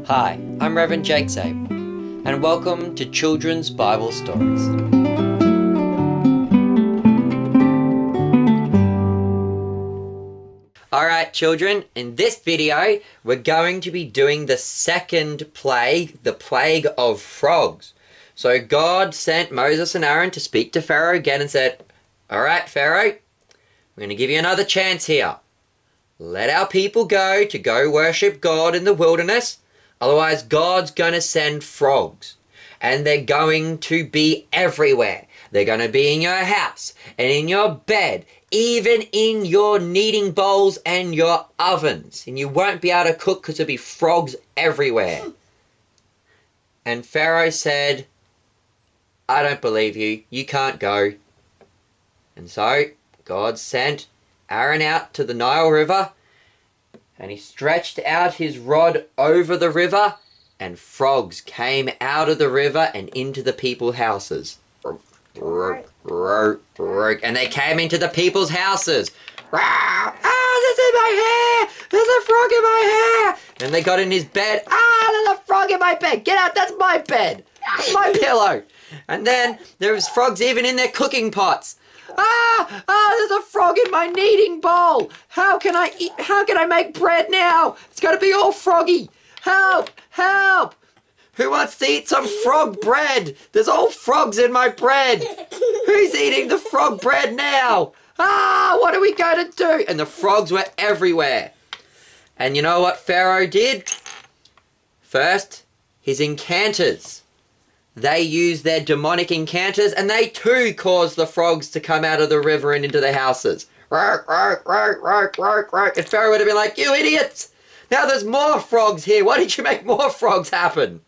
Hi, I'm Reverend Jake Zabel, and welcome to Children's Bible Stories. Alright children, in this video we're going to be doing the second plague, the plague of frogs. So God sent Moses and Aaron to speak to Pharaoh again and said, alright Pharaoh, I'm going to give you another chance here. Let our people go worship God in the wilderness. Otherwise, God's going to send frogs. And they're going to be everywhere. They're going to be in your house and in your bed, even in your kneading bowls and your ovens. And you won't be able to cook because there'll be frogs everywhere. And Pharaoh said, I don't believe you. You can't go. And so God sent Aaron out to the Nile River, and he stretched out his rod over the river, and frogs came out of the river and into the people's houses. And they came into the people's houses. Ah, this is my hair! There's a frog in my hair! And they got in his bed. Ah, there's a frog in my bed! Get out, that's my bed! That's my pillow! And then there was frogs even in their cooking pots. There's a frog in my kneading bowl. How can I eat? How can I make bread now? It's got to be all froggy. Help! Help! Who wants to eat some frog bread? There's all frogs in my bread. Who's eating the frog bread now? What are we going to do? And the frogs were everywhere. And you know what Pharaoh did? First, his enchanters. They used their demonic enchanters, and they too caused the frogs to come out of the river and into the houses. And Pharaoh would have been like, you idiots! Now there's more frogs here. Why didn't you make more frogs happen?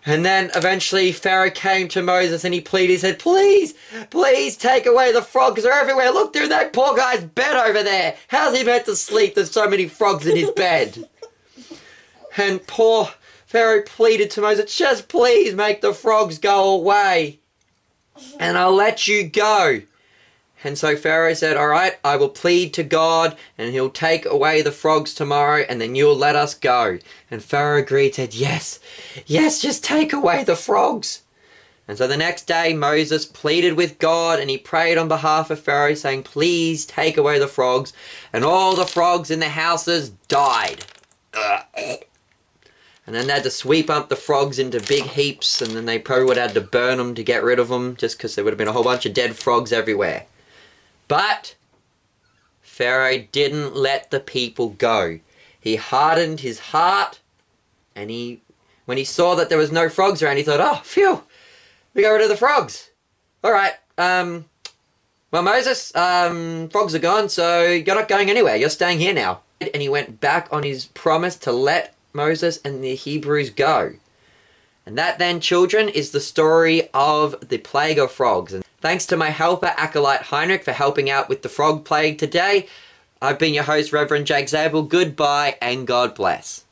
And then eventually Pharaoh came to Moses and he pleaded, he said, please, please take away the frogs. They're everywhere. Look through that poor guy's bed over there. How's he meant to sleep? There's so many frogs in his bed. And poor Pharaoh pleaded to Moses, just please make the frogs go away and I'll let you go. And so Pharaoh said, all right, I will plead to God and he'll take away the frogs tomorrow and then you'll let us go. And Pharaoh agreed, said, yes, yes, just take away the frogs. And so the next day Moses pleaded with God and he prayed on behalf of Pharaoh saying, please take away the frogs. And all the frogs in the houses died. And then they had to sweep up the frogs into big heaps, and then they probably would have had to burn them to get rid of them, just because there would have been a whole bunch of dead frogs everywhere. But Pharaoh didn't let the people go. He hardened his heart, and when he saw that there was no frogs around, he thought, oh, phew, we got rid of the frogs. All right, well, Moses, frogs are gone, so you're not going anywhere. You're staying here now. And he went back on his promise to let Moses and the Hebrews go. And that then, children, is the story of the plague of frogs. And thanks to my helper, acolyte Heidenreich, for helping out with the frog plague today. I've been your host, Reverend Jake Zabel. Goodbye and God bless.